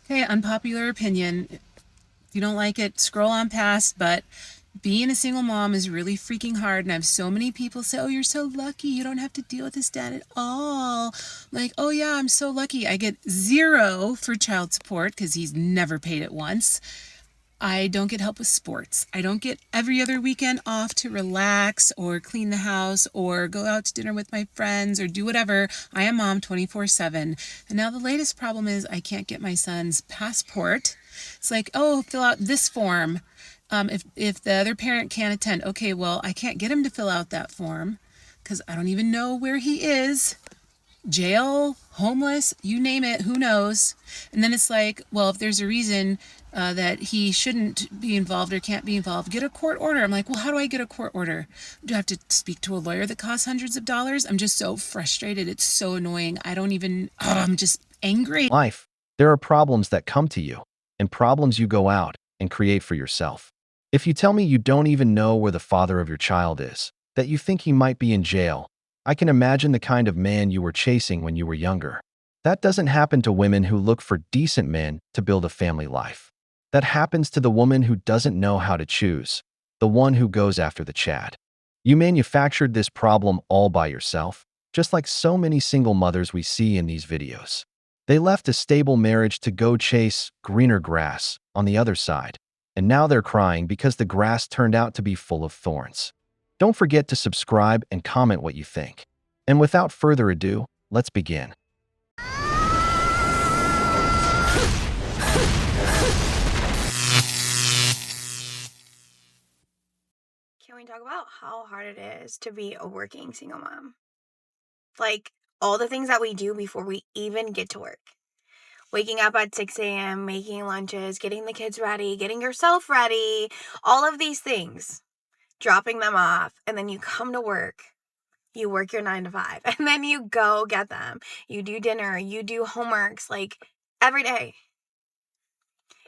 Hey, unpopular opinion. If you don't like it, scroll on past, but being a single mom is really freaking hard. And I have so many people say, oh, you're so lucky. You don't have to deal with this dad at all. Like, oh, yeah, I'm so lucky. I get zero for child support because he's never paid it once. I don't get help with sports. I don't get every other weekend off to relax or clean the house or go out to dinner with my friends or do whatever. I am mom 24/7. And now the latest problem is I can't get my son's passport. It's like, oh, fill out this form. If the other parent can't attend, okay, well, I can't get him to fill out that form because I don't even know where he is. Jail, homeless, you name it, who knows? And then it's like, well, if there's a reason that he shouldn't be involved or can't be involved, get a court order. I'm like, well, how do I get a court order? Do I have to speak to a lawyer that costs hundreds of dollars? I'm just so frustrated. It's so annoying. I don't even, I'm just angry. Life, there are problems that come to you, and problems you go out and create for yourself. If you tell me you don't even know where the father of your child is, that you think he might be in jail, I can imagine the kind of man you were chasing when you were younger. That doesn't happen to women who look for decent men to build a family life. That happens to the woman who doesn't know how to choose, the one who goes after the Chad. You manufactured this problem all by yourself, just like so many single mothers we see in these videos. They left a stable marriage to go chase greener grass on the other side, and now they're crying because the grass turned out to be full of thorns. Don't forget to subscribe and comment what you think. And without further ado, let's begin. Can we talk about how hard it is to be a working single mom? Like, all the things that we do before we even get to work. Waking up at 6 a.m., making lunches, getting the kids ready, getting yourself ready, all of these things, dropping them off, and then you come to work. You work your 9 to 5, and then you go get them. You do dinner, you do homeworks, like, every day.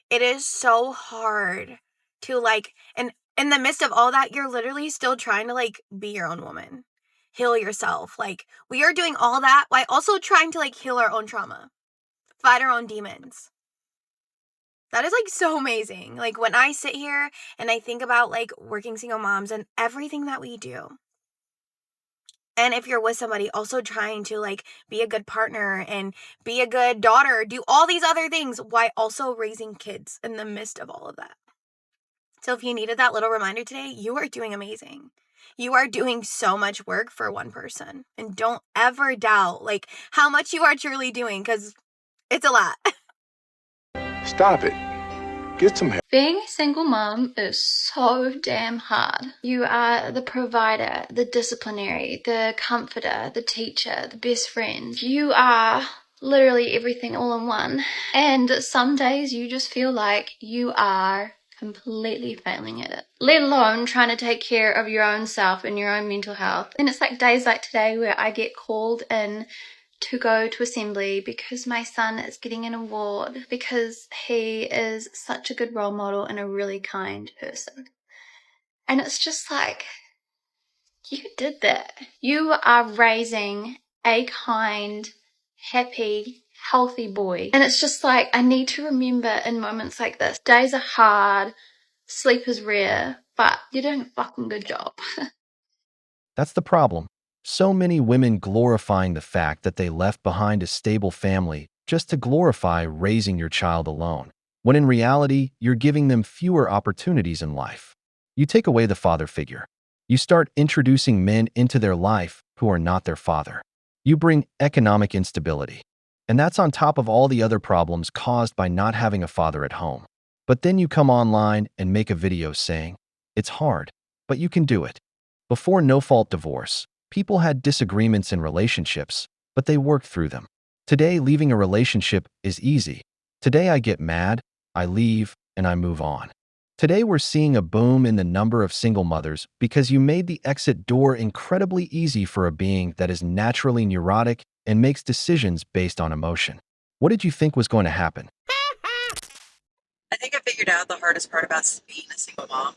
It is so hard to, like, and in the midst of all that, you're literally still trying to, like, be your own woman, heal yourself. Like, we are doing all that while also trying to, like, heal our own trauma, fight our own demons. That is, like, so amazing. Like, when I sit here and I think about, like, working single moms and everything that we do, and if you're with somebody, also trying to, like, be a good partner and be a good daughter, do all these other things while also raising kids in the midst of all of that. So if you needed that little reminder today, you are doing amazing. You are doing so much work for one person. And don't ever doubt, like, how much you are truly doing, because it's a lot. Stop it. Get some help. Being a single mom is so damn hard. You are the provider, the disciplinary, the comforter, the teacher, the best friend. You are literally everything all in one. And some days you just feel like you are completely failing at it, let alone trying to take care of your own self and your own mental health. And it's like days like today where I get called in to go to assembly because my son is getting an award because he is such a good role model and a really kind person. And it's just like, you did that. You are raising a kind, happy, healthy boy. And it's just like, I need to remember in moments like this, days are hard, sleep is rare, but you're doing a fucking good job. That's the problem. So many women glorifying the fact that they left behind a stable family just to glorify raising your child alone, when in reality, you're giving them fewer opportunities in life. You take away the father figure. You start introducing men into their life who are not their father. You bring economic instability. And that's on top of all the other problems caused by not having a father at home. But then you come online and make a video saying, it's hard, but you can do it. Before no-fault divorce, people had disagreements in relationships, but they worked through them. Today, leaving a relationship is easy. Today, I get mad, I leave, and I move on. Today, we're seeing a boom in the number of single mothers because you made the exit door incredibly easy for a being that is naturally neurotic and makes decisions based on emotion. What did you think was going to happen? I think I figured out the hardest part about being a single mom,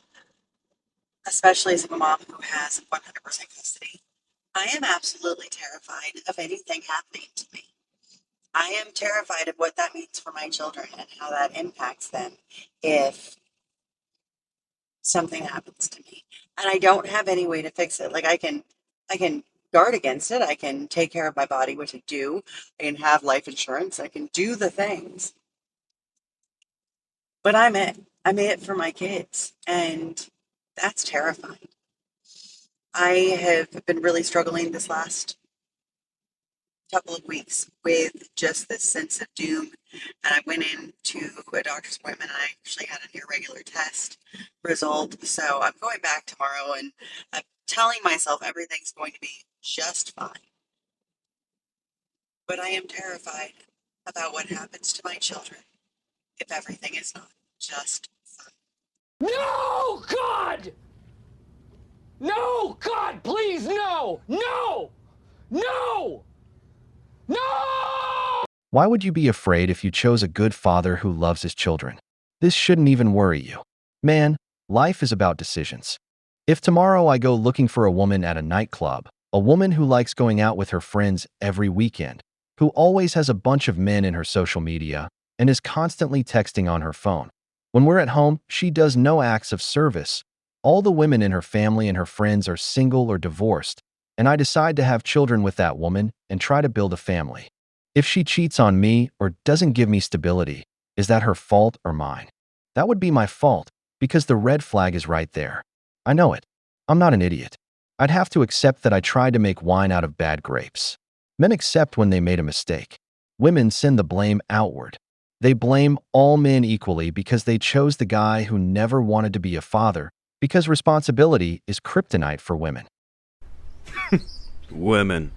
especially a single mom who has 100% custody. I am absolutely terrified of anything happening to me. I am terrified of what that means for my children and how that impacts them if something happens to me. And I don't have any way to fix it. Like I can guard against it. I can take care of my body, which I do. I can have life insurance. I can do the things. But I'm it. I'm it for my kids. And that's terrifying. I have been really struggling this last couple of weeks with just this sense of doom. And I went into a doctor's appointment and I actually had an irregular test result. So I'm going back tomorrow and I'm telling myself everything's going to be just fine. But I am terrified about what happens to my children if everything is not just fine. No, God! No, God, please, no! No! No! No! Why would you be afraid if you chose a good father who loves his children? This shouldn't even worry you. Man, life is about decisions. If tomorrow I go looking for a woman at a nightclub, a woman who likes going out with her friends every weekend, who always has a bunch of men in her social media, and is constantly texting on her phone. When we're at home, she does no acts of service. All the women in her family and her friends are single or divorced, and I decide to have children with that woman and try to build a family. If she cheats on me or doesn't give me stability, is that her fault or mine? That would be my fault, because the red flag is right there. I know it. I'm not an idiot. I'd have to accept that I tried to make wine out of bad grapes. Men accept when they made a mistake. Women send the blame outward. They blame all men equally because they chose the guy who never wanted to be a father, because responsibility is kryptonite for women. Women.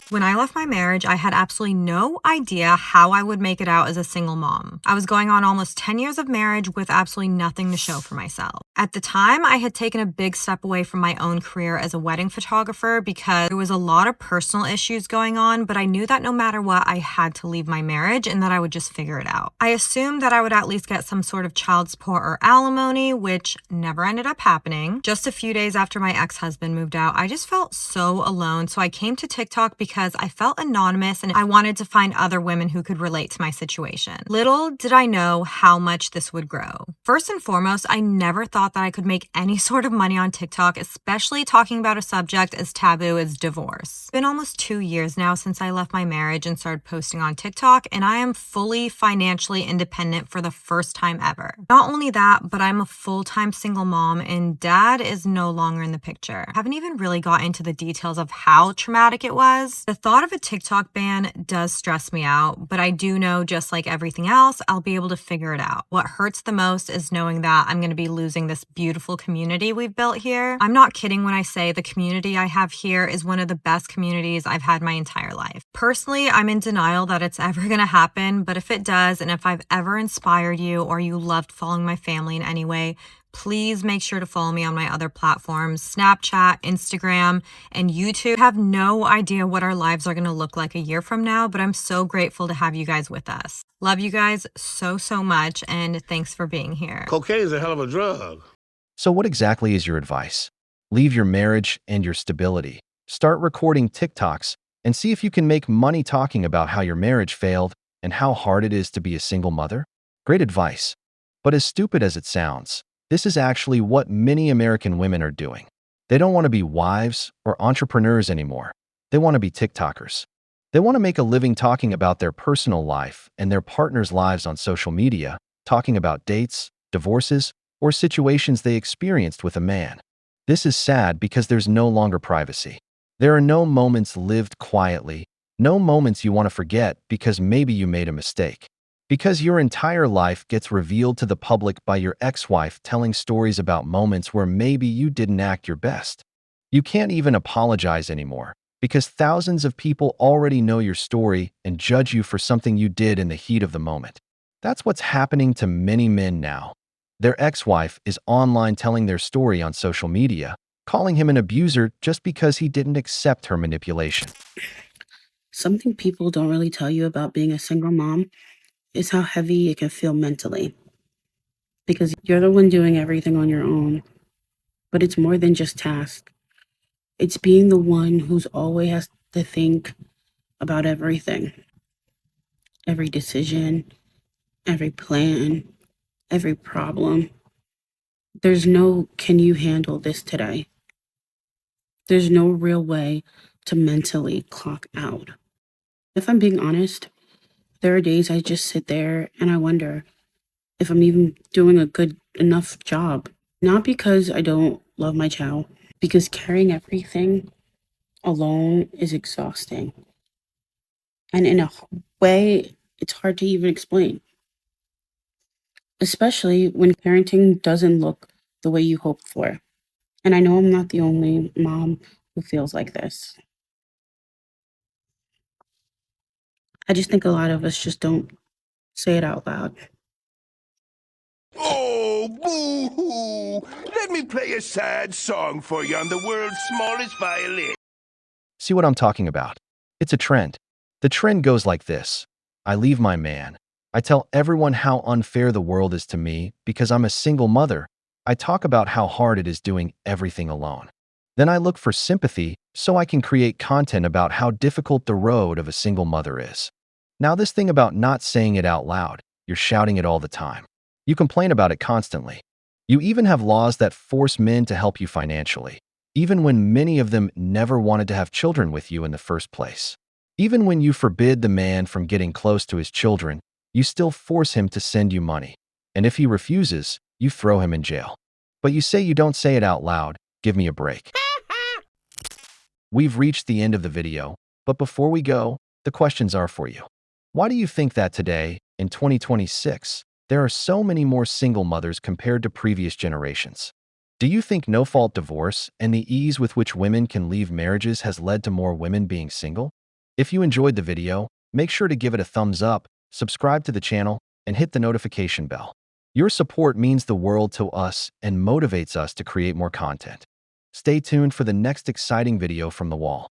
When I left my marriage, I had absolutely no idea how I would make it out as a single mom. I was going on almost 10 years of marriage with absolutely nothing to show for myself. At the time, I had taken a big step away from my own career as a wedding photographer because there was a lot of personal issues going on, but I knew that no matter what, I had to leave my marriage and that I would just figure it out. I assumed that I would at least get some sort of child support or alimony, which never ended up happening. Just a few days after my ex-husband moved out, I just felt so alone, so I came to TikTok because I felt anonymous and I wanted to find other women who could relate to my situation. Little did I know how much this would grow. First and foremost, I never thought that I could make any sort of money on TikTok, especially talking about a subject as taboo as divorce. It's been almost 2 years now since I left my marriage and started posting on TikTok, and I am fully financially independent for the first time ever. Not only that, but I'm a full-time single mom and dad is no longer in the picture. I haven't even really got into the details of how traumatic it was. The thought of a TikTok ban does stress me out, but I do know, just like everything else, I'll be able to figure it out. What hurts the most is knowing that I'm going to be losing this beautiful community we've built here. I'm not kidding when I say the community I have here is one of the best communities I've had my entire life. Personally, I'm in denial that it's ever going to happen, but if it does, and if I've ever inspired you or you loved following my family in any way, please make sure to follow me on my other platforms, Snapchat, Instagram, and YouTube. I have no idea what our lives are going to look like a year from now, but I'm so grateful to have you guys with us. Love you guys so, so much, and thanks for being here. Cocaine is a hell of a drug. So what exactly is your advice? Leave your marriage and your stability. Start recording TikToks and see if you can make money talking about how your marriage failed and how hard it is to be a single mother? Great advice. But as stupid as it sounds, this is actually what many American women are doing. They don't want to be wives or entrepreneurs anymore. They want to be TikTokers. They want to make a living talking about their personal life and their partner's lives on social media, talking about dates, divorces, or situations they experienced with a man. This is sad because there's no longer privacy. There are no moments lived quietly, no moments you want to forget because maybe you made a mistake. Because your entire life gets revealed to the public by your ex-wife telling stories about moments where maybe you didn't act your best. You can't even apologize anymore because thousands of people already know your story and judge you for something you did in the heat of the moment. That's what's happening to many men now. Their ex-wife is online telling their story on social media, calling him an abuser just because he didn't accept her manipulation. Something people don't really tell you about being a single mom is how heavy it can feel mentally. Because you're the one doing everything on your own. But it's more than just tasks. It's being the one who's always to think about everything, every decision, every plan, every problem. There's no, can you handle this today? There's no real way to mentally clock out. If I'm being honest, there are days I just sit there and I wonder if I'm even doing a good enough job. Not because I don't love my child, because carrying everything alone is exhausting. And in a way, it's hard to even explain, especially when parenting doesn't look the way you hoped for. And I know I'm not the only mom who feels like this. I just think a lot of us just don't say it out loud. Oh, boo-hoo! Let me play a sad song for you on the world's smallest violin. See what I'm talking about? It's a trend. The trend goes like this. I leave my man. I tell everyone how unfair the world is to me because I'm a single mother. I talk about how hard it is doing everything alone. Then I look for sympathy so I can create content about how difficult the road of a single mother is. Now this thing about not saying it out loud, you're shouting it all the time. You complain about it constantly. You even have laws that force men to help you financially, even when many of them never wanted to have children with you in the first place. Even when you forbid the man from getting close to his children, you still force him to send you money. And if he refuses, you throw him in jail. But you say you don't say it out loud. Give me a break. We've reached the end of the video, but before we go, the questions are for you. Why do you think that today, in 2026, there are so many more single mothers compared to previous generations? Do you think no-fault divorce and the ease with which women can leave marriages has led to more women being single? If you enjoyed the video, make sure to give it a thumbs up, subscribe to the channel, and hit the notification bell. Your support means the world to us and motivates us to create more content. Stay tuned for the next exciting video from the wall.